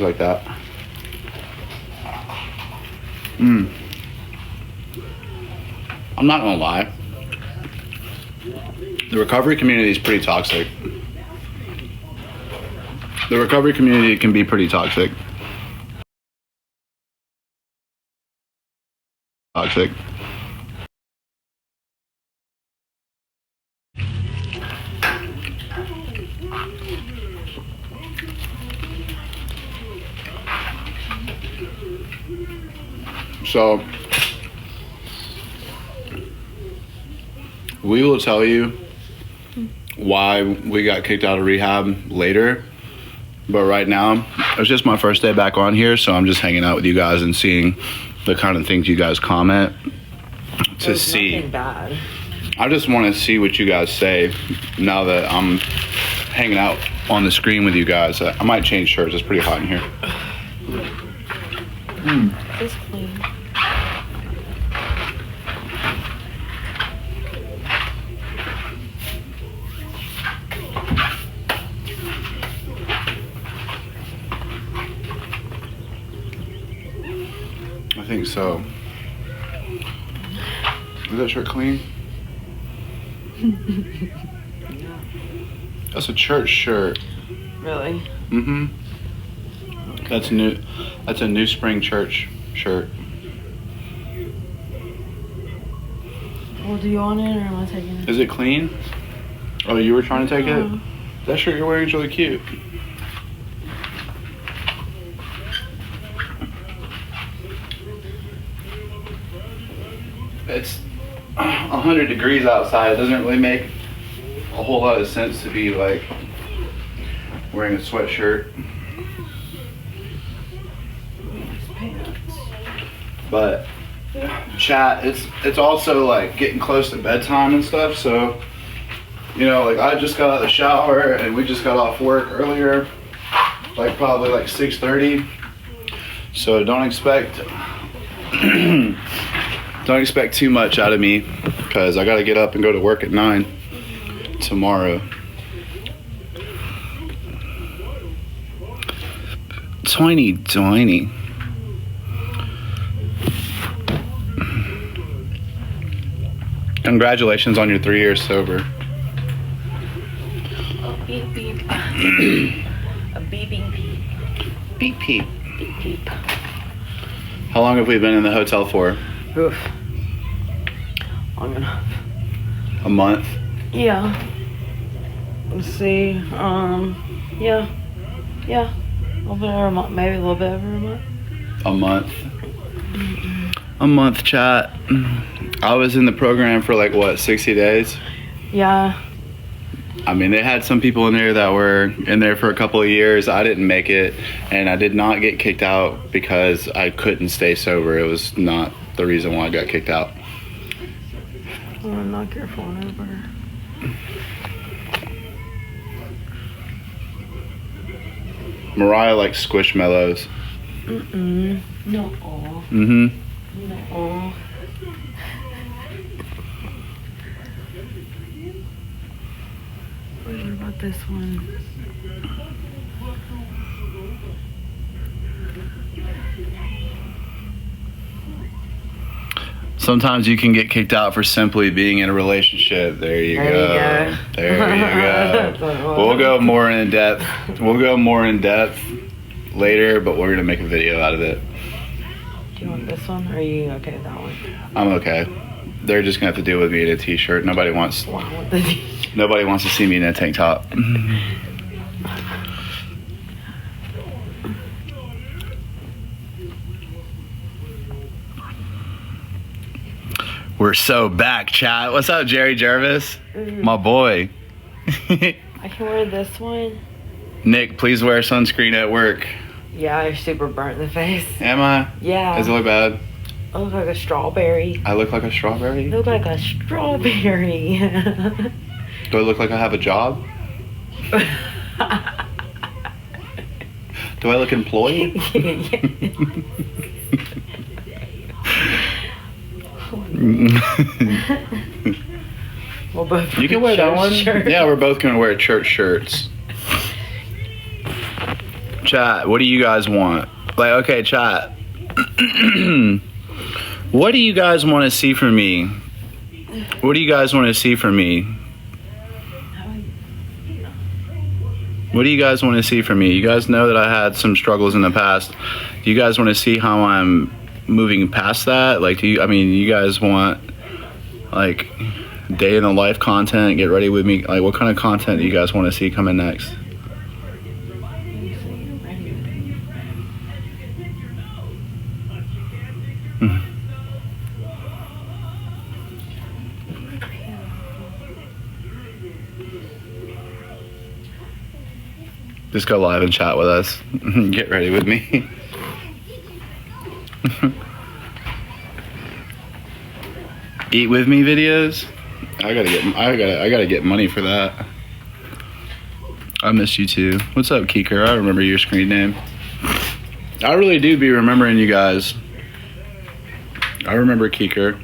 like that. I'm not gonna lie. The recovery community is pretty toxic. The recovery community can be pretty toxic. Toxic. So, we will tell you why we got kicked out of rehab later. But right now, it's just my first day back on here, so I'm just hanging out with you guys and seeing the kind of things you guys comment to see. Nothing bad. I just want to see what you guys say now that I'm hanging out on the screen with you guys. I might change shirts. It's pretty hot in here. It's clean. I think so. Is that shirt clean? No. That's a church shirt. Really? Mm-hmm. That's new. That's a New Spring Church shirt. Well, do you want it or am I taking it? Is it clean? Oh, you were trying to take No. it? That shirt you're wearing is really cute. It's 100 degrees outside. It doesn't really make a whole lot of sense to be like wearing a sweatshirt. But chat, it's also like getting close to bedtime and stuff, so you know, like I just got out of the shower and we just got off work earlier, like probably like 6:30. So don't expect don't expect too much out of me because I gotta get up and go to work at 9 tomorrow. Tiny. Congratulations on your 3 years sober. Oh, beep beep. A beeping beep. Beep peep. Beep beep. How long have we been in the hotel for? Oof. Long enough. A month? Yeah. Let's see. Yeah. A little bit over a month. Maybe a little bit over a month. A month. A month, chat. I was in the program for like what, 60 days? Yeah. I mean, they had some people in there that were in there for a couple of years. I didn't make it, and I did not get kicked out because I couldn't stay sober. It was not the reason why I got kicked out. I'm gonna knock your phone over. Mariah likes Squishmallows. No. Mm-hmm. No. What about this one? Sometimes you can get kicked out for simply being in a relationship. There you go. There you go. We'll go more in depth. We'll go more in depth later, but we're gonna make a video out of it. Do you want this one? Or are you okay with that one? I'm okay. They're just gonna have to deal with me in a t-shirt. Nobody wants to see me in a tank top. We're so back, chat. What's up, Jerry Jervis? My boy. I can wear this one. Nick, please wear sunscreen at work. Yeah, you're super burnt in the face. Am I? Yeah. Does it look bad? I look like a strawberry. I look like a strawberry? You look like a strawberry. Do I look like I have a job? Do I look employed? We'll both You can wear that one. shirt. Yeah, we're both gonna wear church shirts. Chat, what do you guys want? Like, okay, chat. What do you guys want to see from me? What do you guys want to see from me? What do you guys want to see from me? You guys know that I had some struggles in the past. Do you guys want to see how I'm moving past that? Like, you guys want, like, day in the life content, get ready with me? Like, what kind of content do you guys want to see coming next? Just go live and chat with us. Get ready with me. Eat with me videos. I gotta get money for that. I miss you too. What's up, Keeker? I remember your screen name. I really do be remembering you guys. I remember Keeker.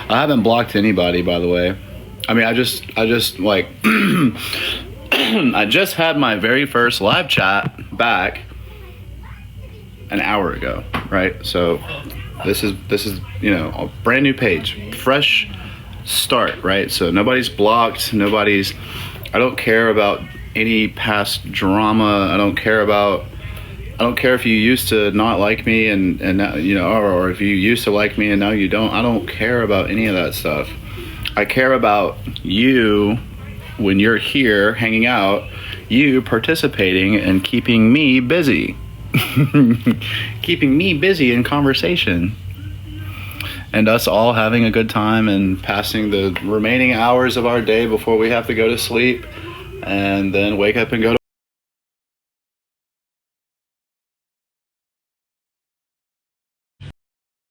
I haven't blocked anybody, by the way. I mean, I just like I just had my very first live chat back an hour ago, right? So this is a brand new page, fresh start, right? So nobody's blocked, I don't care about any past drama. I don't care if you used to not like me and now, or if you used to like me and now you don't. I don't care about any of that stuff. I care about you when you're here hanging out, you participating and keeping me busy. Keeping me busy in conversation. And us all having a good time and passing the remaining hours of our day before we have to go to sleep and then wake up and go to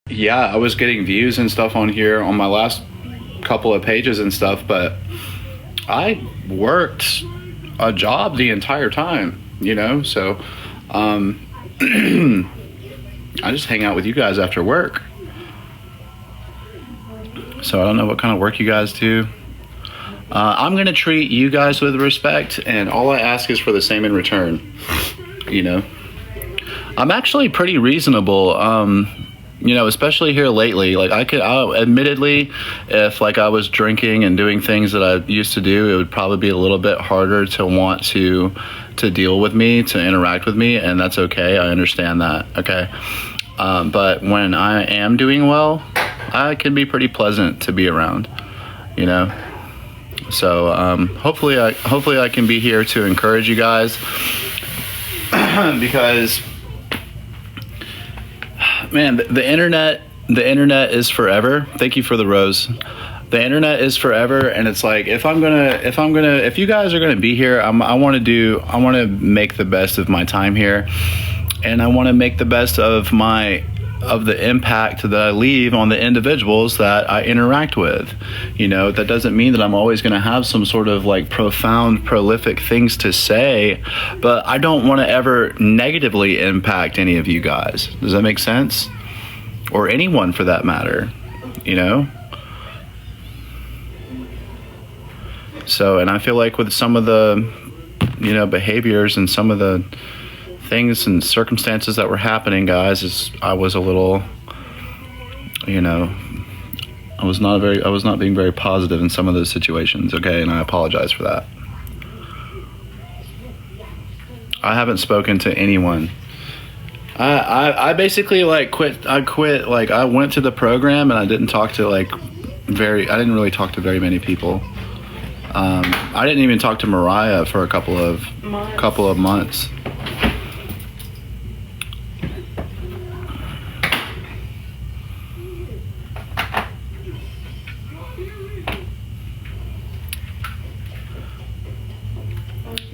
Yeah, I was getting views and stuff on here on my last couple of pages and stuff, but I worked a job the entire time, so I just hang out with you guys after work. So I don't know what kind of work you guys do. I'm gonna treat you guys with respect, and all I ask is for the same in return. I'm actually pretty reasonable, especially here lately. Like admittedly, if like I was drinking and doing things that I used to do, it would probably be a little bit harder to want to deal with me, to interact with me, and that's okay. I understand that. Okay. But when I am doing well, I can be pretty pleasant to be around, So hopefully I can be here to encourage you guys because, man, the internet is forever. Thank you for the rose. The internet is forever, and it's like if you guys are gonna be here, I want to make the best of my time here, and I want to make the best of the impact that I leave on the individuals that I interact with. That doesn't mean that I'm always going to have some sort of like profound, prolific things to say, but I don't want to ever negatively impact any of you guys. Does that make sense? Or anyone for that matter, So, and I feel like with some of the, behaviors and some of the things and circumstances that were happening, guys, I was a little, I was not being very positive in some of those situations, okay, and I apologize for that. I haven't spoken to anyone. I basically quit. I went to the program and I didn't really talk to very many people. I didn't even talk to Mariah for a couple of months.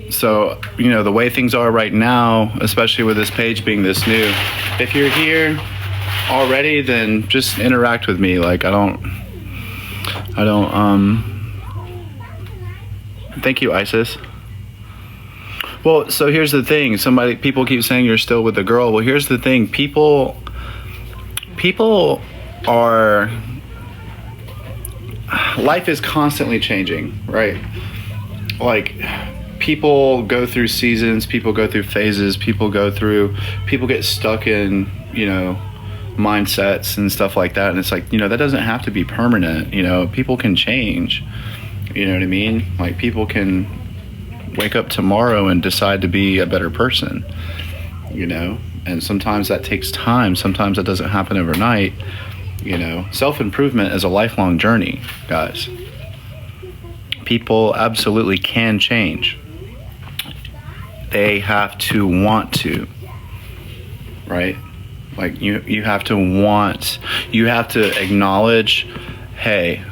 So, the way things are right now, especially with this page being this new, if you're here already, then just interact with me. Like, I don't, thank you, Isis. Well, so here's the thing. People keep saying you're still with the girl. Well, here's the thing. People are, life is constantly changing, right? Like, people go through seasons, people go through phases, people get stuck in, you know, mindsets and stuff like that. And it's like, you know, that doesn't have to be permanent. You know, people can change. You know what I mean? Like, people can wake up tomorrow and decide to be a better person, you know? And sometimes that takes time. Sometimes that doesn't happen overnight. You know, self-improvement is a lifelong journey, guys. People absolutely can change. They have to want to, right? Like, you have to want, you have to acknowledge, hey,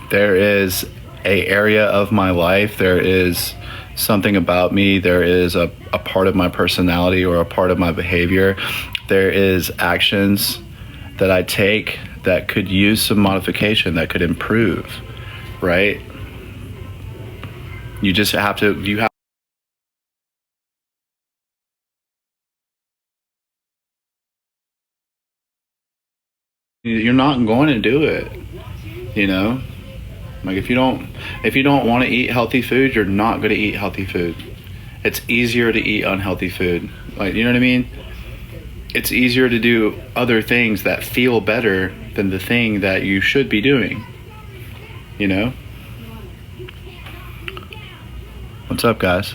there is a area of my life, there is something about me, there is a part of my personality or a part of my behavior, there is actions that I take that could use some modification, that could improve, right? You have you're not going to do it, you know? Like, if you don't want to eat healthy food, you're not going to eat healthy food. It's easier to eat unhealthy food. Like, you know what I mean? It's easier to do other things that feel better than the thing that you should be doing, you know? What's up, guys?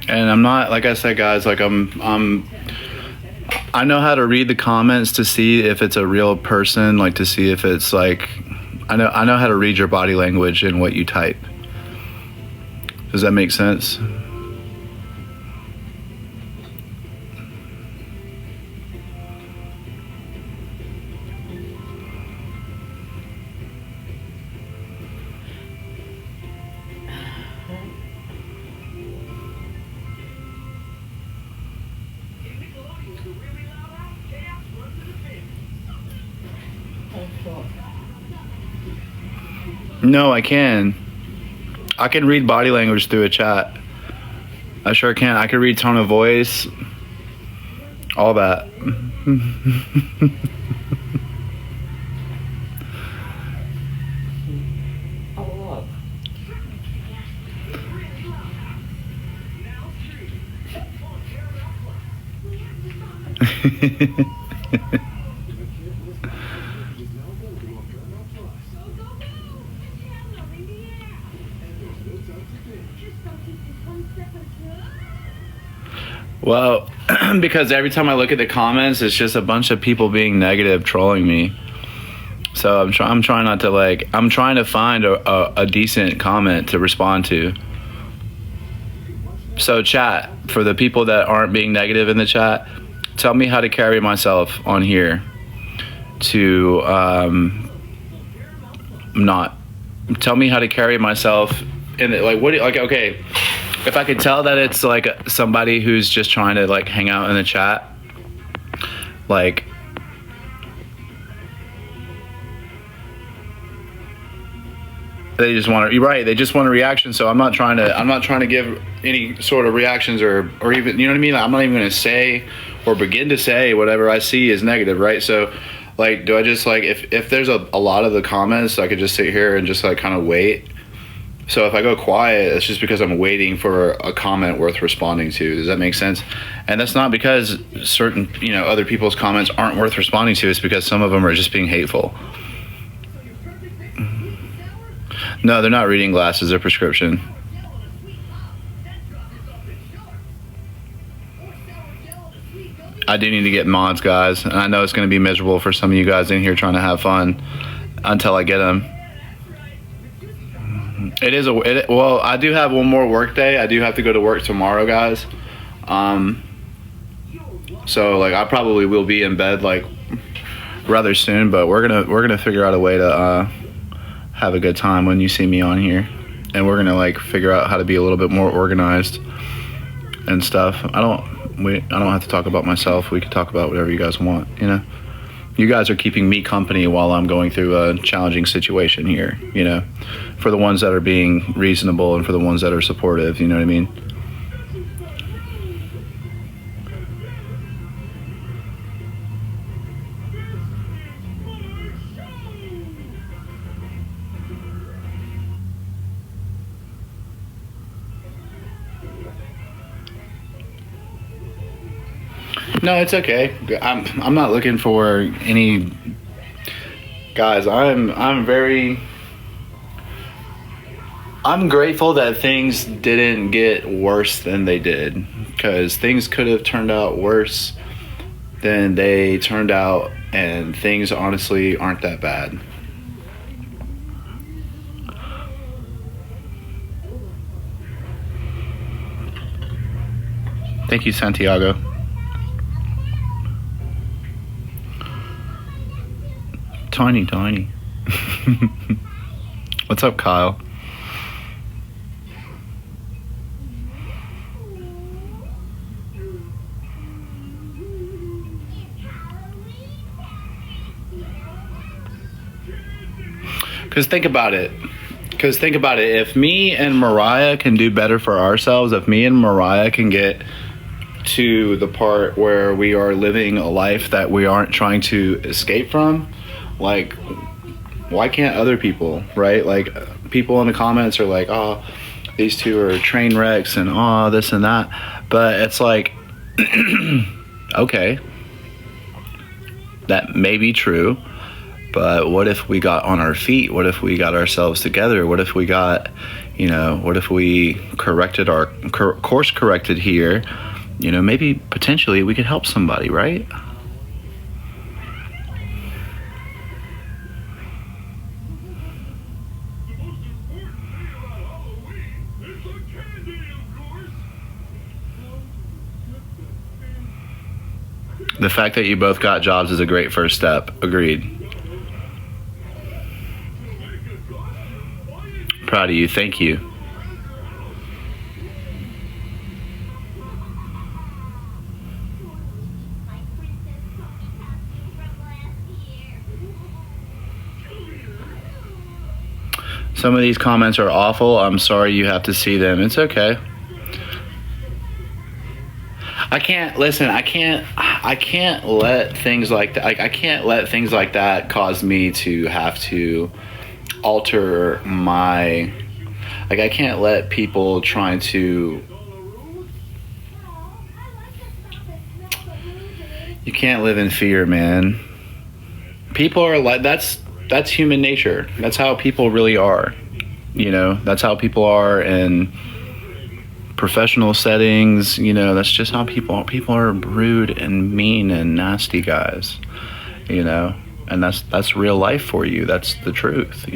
And I'm not, like I said, guys, like I know how to read the comments to see if it's a real person, like to see if it's like, I know how to read your body language and what you type. Does that make sense? No, I can. I can read body language through a chat. I sure can. I can read tone of voice. All that. Well, because every time I look at the comments, it's just a bunch of people being negative, trolling me. So I'm trying not to, like, I'm trying to find a decent comment to respond to. So chat, for the people that aren't being negative in the chat, tell me how to carry myself on here to not. Tell me how to carry myself in it. Like, what, like, okay. If I could tell that it's like somebody who's just trying to like hang out in the chat, like, they just want to, you're right, they just want a reaction. So I'm not trying to give any sort of reactions or even, you know what I mean? I'm not even going to say or begin to say whatever I see is negative, right? So like, do I just like, if there's a lot of the comments, I could just sit here and just like kind of wait. So if I go quiet, it's just because I'm waiting for a comment worth responding to. Does that make sense? And that's not because certain, you know, other people's comments aren't worth responding to. It's because some of them are just being hateful. No, they're not reading glasses. They're prescription. I do need to get mods, guys. And I know it's going to be miserable for some of you guys in here trying to have fun until I get them. It is well, I do have one more work day. I do have to go to work tomorrow, guys. So like I probably will be in bed like rather soon, but we're gonna figure out a way to have a good time when you see me on here, and we're gonna like figure out how to be a little bit more organized and stuff. I don't have to talk about myself. We can talk about whatever you guys want, you know. You guys are keeping me company while I'm going through a challenging situation here, you know, for the ones that are being reasonable and for the ones that are supportive, you know what I mean? No, it's okay. I'm not looking for any guys. I'm grateful that things didn't get worse than they did, because things could have turned out worse than they turned out, and things honestly aren't that bad. Thank you, Santiago. Tiny. What's up, Kyle? Because think about it. If me and Mariah can do better for ourselves, if me and Mariah can get to the part where we are living a life that we aren't trying to escape from, like, why can't other people, right? Like, people in the comments are like, oh, these two are train wrecks and oh, this and that. But it's like, okay, that may be true. But what if we got on our feet? What if we got ourselves together? What if we got, what if we corrected our course corrected here? Maybe potentially we could help somebody, right? The fact that you both got jobs is a great first step. Agreed. Proud of you. Thank you. Some of these comments are awful. I'm sorry you have to see them. It's okay. I can't let things like that, I can't let things like that cause me to have to alter my, I can't let people trying to, you can't live in fear, man. People are like, that's human nature. That's how people really are. That's how people are in professional settings. That's just how people are rude and mean and nasty guys, and that's real life for you. That's the truth,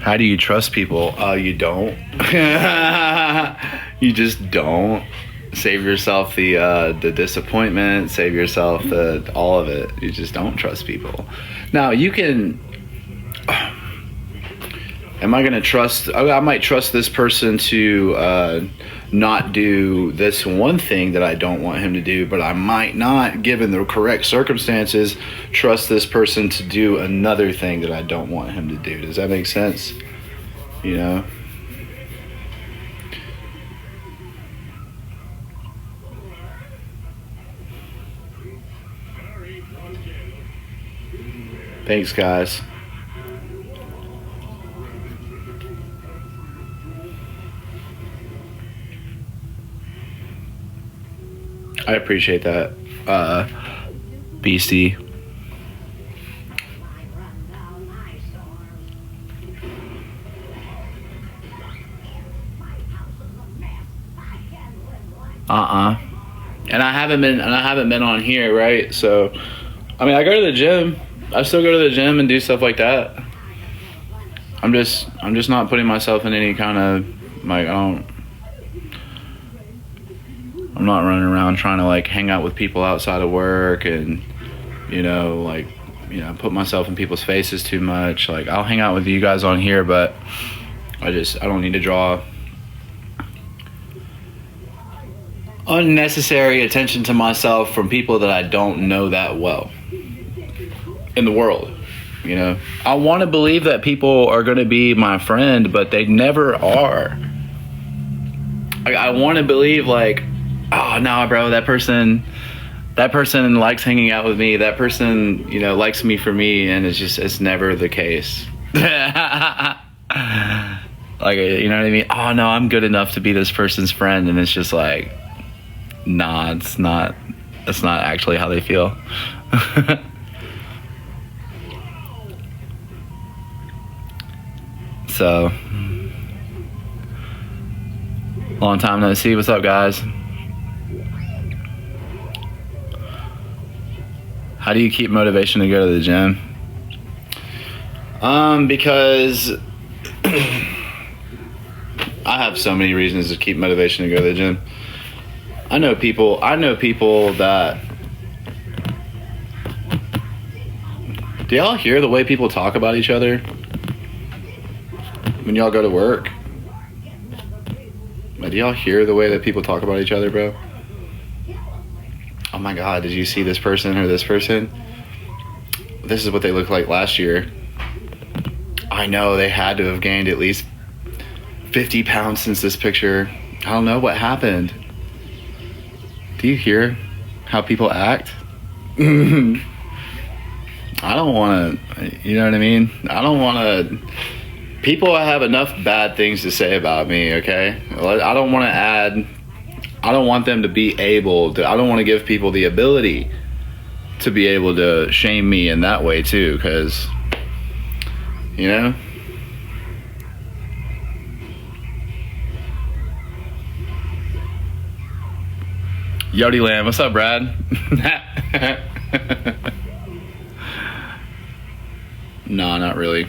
How do you trust people? You don't. You just don't. Save yourself the disappointment. Save yourself all of it. You just don't trust people. Now you can. Am I going to trust? I might trust this person to not do this one thing that I don't want him to do, but I might not, given the correct circumstances, trust this person to do another thing that I don't want him to do. Does that make sense? Thanks, guys. I appreciate that, Beastie. And I haven't been on here, right? So, I go to the gym. I still go to the gym and do stuff like that. I'm just not putting myself in any kind of I'm not running around trying to hang out with people outside of work and put myself in people's faces too much. I'll hang out with you guys on here, but I don't need to draw unnecessary attention to myself from people that I don't know that well in the world. You know, I want to believe that people are going to be my friend, but they never are. I want to believe like, oh no, bro, that person likes hanging out with me. That person, you know, likes me for me, and it's never the case. Like, you know what I mean? Oh no, I'm good enough to be this person's friend, and it's just like, nah, it's not. That's not actually how they feel. So, long time no see. What's up, guys? How do you keep motivation to go to the gym? Because I have so many reasons to keep motivation to go to the gym. I know people that. Do y'all hear the way people talk about each other when y'all go to work? Do y'all hear the way that people talk about each other, bro? Oh my God, did you see this person or this person? This is what they looked like last year. I know they had to have gained at least 50 pounds since this picture. I don't know what happened. Do you hear how people act? I don't want to, you know what I mean? I don't want to. People have enough bad things to say about me, okay? I don't want to add. I don't want them to be able to. I don't want to give people the ability to be able to shame me in that way too, because, you know. Yodi Lamb, what's up, Brad? No, not really.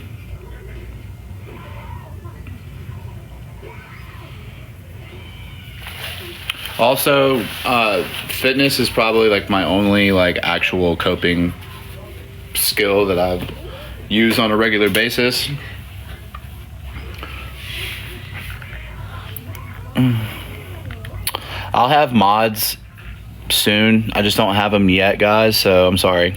Also, fitness is probably like my only like actual coping skill that I use on a regular basis. I'll have mods soon. I just don't have them yet, guys, so I'm sorry.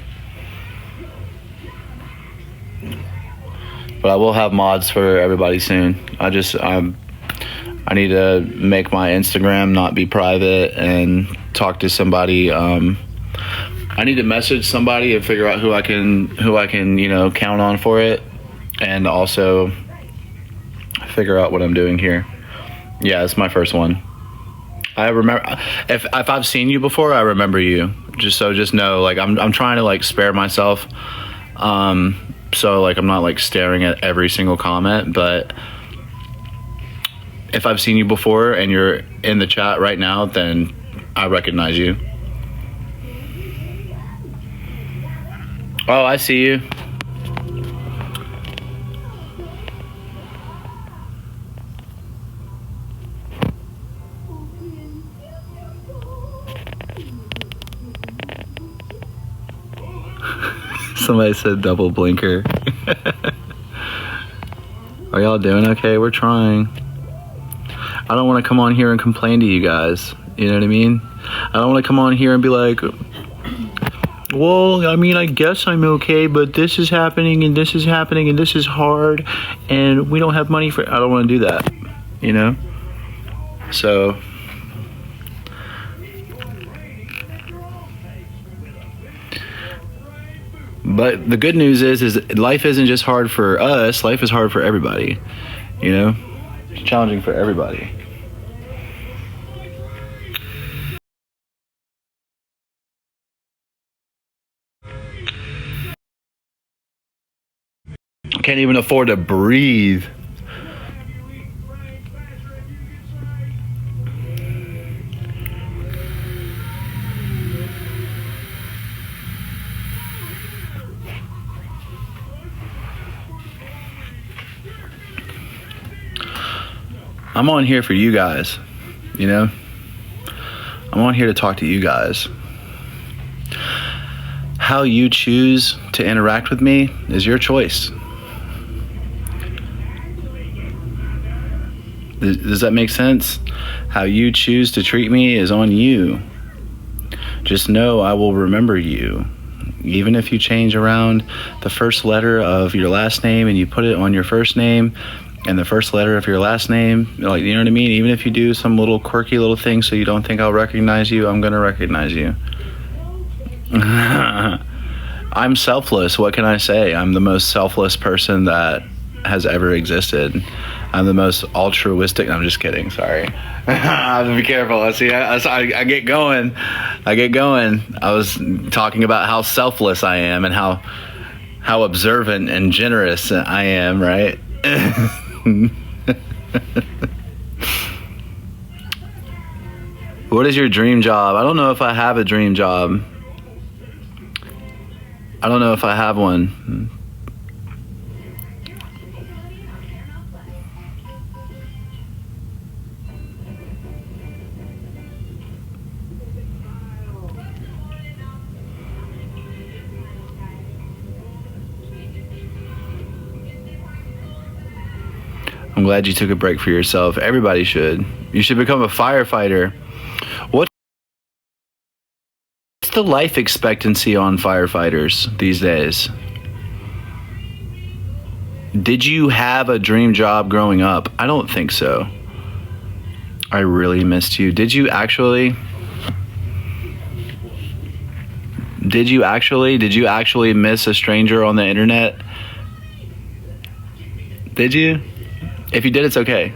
But I will have mods for everybody soon. I need to make my Instagram not be private and talk to somebody. I need to message somebody and figure out who I can, you know, count on for it, and also figure out what I'm doing here. Yeah, it's my first one. I remember if I've seen you before, I remember you. Just know, like I'm trying to like spare myself. So like I'm not like staring at every single comment, but if I've seen you before and you're in the chat right now, then I recognize you. Oh, I see you. Somebody said double blinker. Are y'all doing okay? We're trying. I don't want to come on here and complain to you guys. You know what I mean? I don't want to come on here and be like, well, I mean, I guess I'm okay, but this is happening and this is happening and this is hard and we don't have money for it. I don't want to do that, you know? So, but the good news is life isn't just hard for us, life is hard for everybody, you know? It's challenging for everybody. Can't even afford to breathe. I'm on here for you guys, you know? I'm on here to talk to you guys. How you choose to interact with me is your choice. Does that make sense? How you choose to treat me is on you. Just know I will remember you. Even if you change around the first letter of your last name and you put it on your first name and the first letter of your last name, like, you know what I mean? Even if you do some little quirky little thing so you don't think I'll recognize you, I'm gonna recognize you. I'm selfless. What can I say? I'm the most selfless person that has ever existed. I'm the most altruistic. I'm just kidding. Sorry. I have to be careful. See, I get going. I was talking about how selfless I am and how observant and generous I am, right? What is your dream job? I don't know if I have a dream job. I don't know if I have one. I'm glad you took a break for yourself. Everybody should. You should become a firefighter. What's the life expectancy on firefighters these days? Did you have a dream job growing up? I don't think so. I really missed you. Did you actually miss a stranger on the internet? Did you? If you did, it's okay.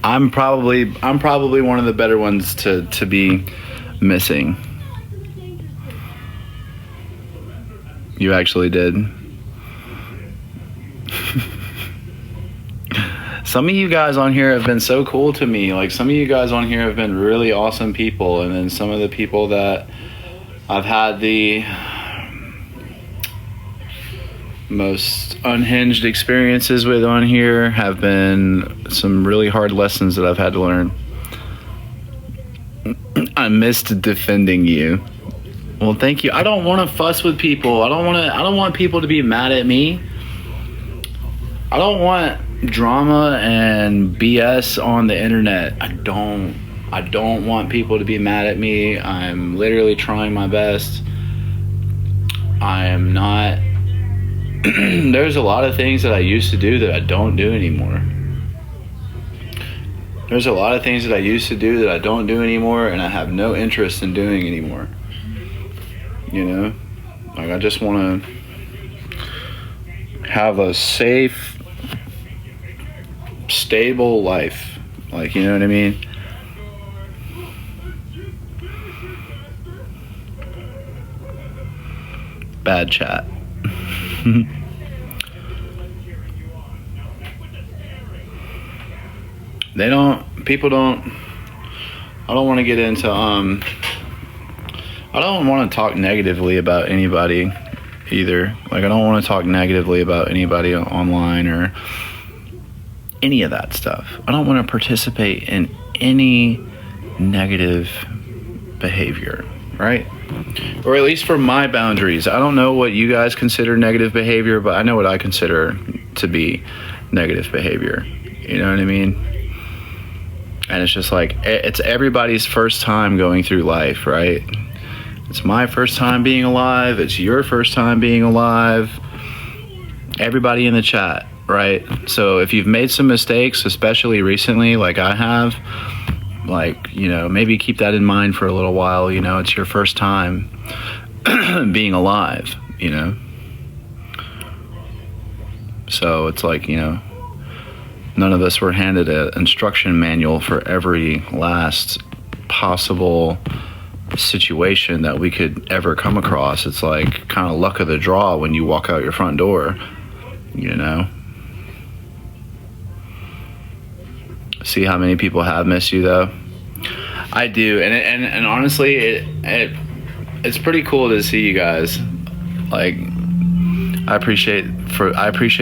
I'm probably one of the better ones to be missing. You actually did. Some of you guys on here have been so cool to me. Like, some of you guys on here have been really awesome people, and then some of the people that I've had the most unhinged experiences with on here have been some really hard lessons that I've had to learn. I missed defending you. Well, thank you. I don't want to fuss with people. I don't want people to be mad at me. I don't want drama and BS on the internet. I don't want people to be mad at me. I'm literally trying my best. I am not. There's a lot of things that I used to do that I don't do anymore. There's a lot of things that I used to do that I don't do anymore, and I have no interest in doing anymore. You know? Like, I just want to have a safe, stable life. Like, you know what I mean? Bad chat. I don't want to get into I don't want to talk negatively about anybody either. Like, I don't want to talk negatively about anybody online or any of that stuff. I don't want to participate in any negative behavior, right? Or at least for my boundaries. I don't know what you guys consider negative behavior, but I know what I consider to be negative behavior. You know what I mean? And it's just like, it's everybody's first time going through life, right? It's my first time being alive. It's your first time being alive. Everybody in the chat, right? So if you've made some mistakes, especially recently, like I have, like, you know, maybe keep that in mind for a little while. You know, it's your first time being alive, you know? So it's like, you know, none of us were handed an instruction manual for every last possible situation that we could ever come across. It's like kind of luck of the draw when you walk out your front door, you know? See how many people have missed you though? I do, and honestly, it's pretty cool to see you guys. Like, I appreciate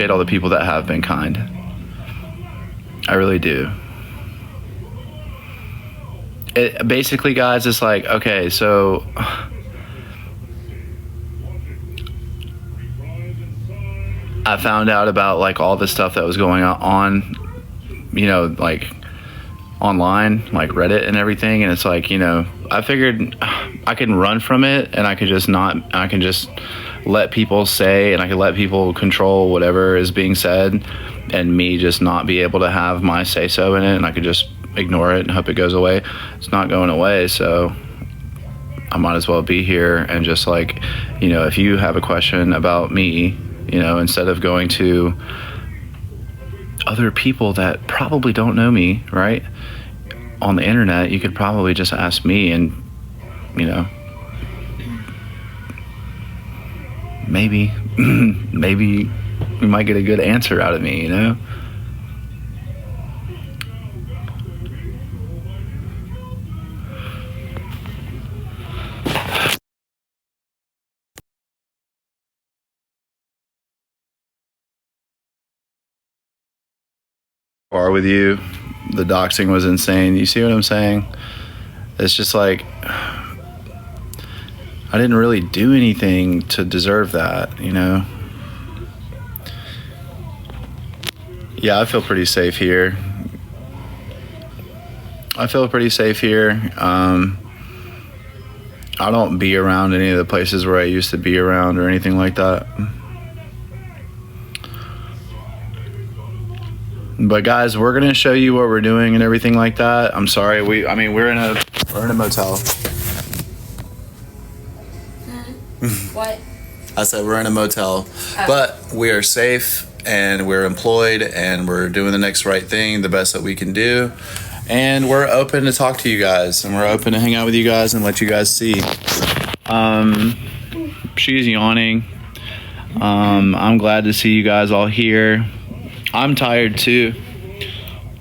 all the people that have been kind. I really do. Basically, guys, it's like, okay, so I found out about like all the stuff that was going on, you know, like online, like Reddit and everything, and it's like, you know, I figured I can run from it, and I can just let people say, and I can let people control whatever is being said, and me just not be able to have my say so in it, and I could just ignore it and hope it goes away. It's not going away, so I might as well be here and just, like, you know, if you have a question about me, you know, instead of going to other people that probably don't know me, right, on the internet, you could probably just ask me, and, you know, maybe we might get a good answer out of me, you know. With you, the doxing was insane. You see what I'm saying? It's just like, I didn't really do anything to deserve that, you know. Yeah, I feel pretty safe here. I don't be around any of the places where I used to be around or anything like that. But guys, we're gonna show you what we're doing and everything like that. I'm sorry, we're in a motel. What? I said we're in a motel, but we are safe and we're employed and we're doing the next right thing, the best that we can do, and we're open to talk to you guys, and we're open to hang out with you guys and let you guys see. She's yawning. I'm glad to see you guys all here. I'm tired too.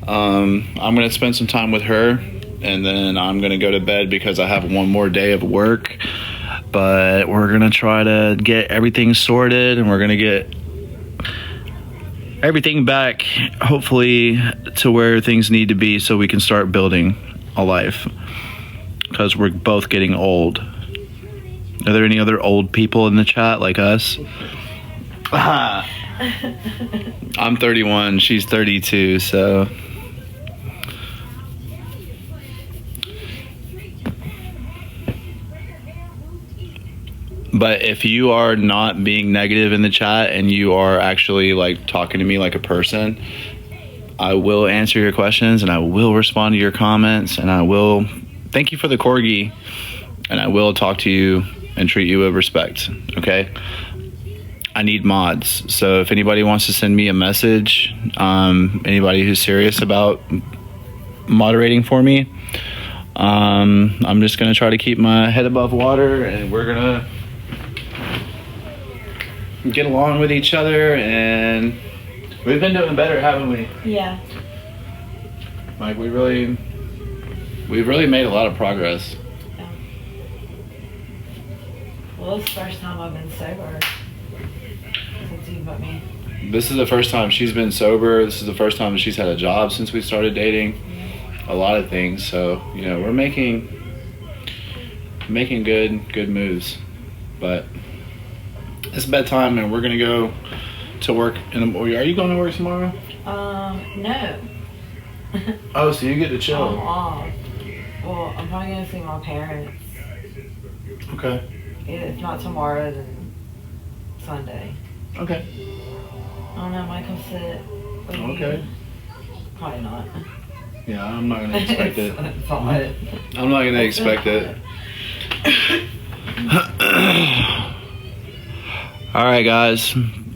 I'm gonna spend some time with her, and then I'm gonna go to bed because I have one more day of work. But we're gonna try to get everything sorted, and we're gonna get everything back, hopefully, to where things need to be, so we can start building a life. Because we're both getting old. Are there any other old people in the chat like us? I'm 31, she's 32, so. But if you are not being negative in the chat and you are actually, like, talking to me like a person, I will answer your questions and I will respond to your comments, and I will thank you for the corgi, and I will talk to you and treat you with respect, okay? I need mods, so if anybody wants to send me a message, anybody who's serious about moderating for me, I'm just gonna try to keep my head above water, and we're gonna get along with each other, and we've been doing better, haven't we? Yeah. Like, we've really made a lot of progress. Yeah. Well, it's the first time I've been sober since you met me. This is the first time she's been sober. This is the first time she's had a job since we started dating. A lot of things. So, you know, we're making good moves. But it's bedtime, and we're gonna go to work in the morning. Are you going to work tomorrow? No. Oh, so you get to chill. I'm off. Well, I'm probably gonna see my parents. Okay. If not tomorrow, then Sunday. Okay. I don't know, might come sit with you. Okay. Probably not. Yeah, I'm not gonna expect it. It's odd. I'm not gonna expect it. All right, guys.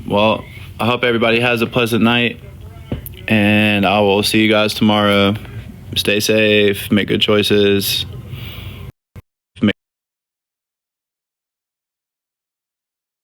Well, I hope everybody has a pleasant night, and I will see you guys tomorrow. Stay safe, make good choices.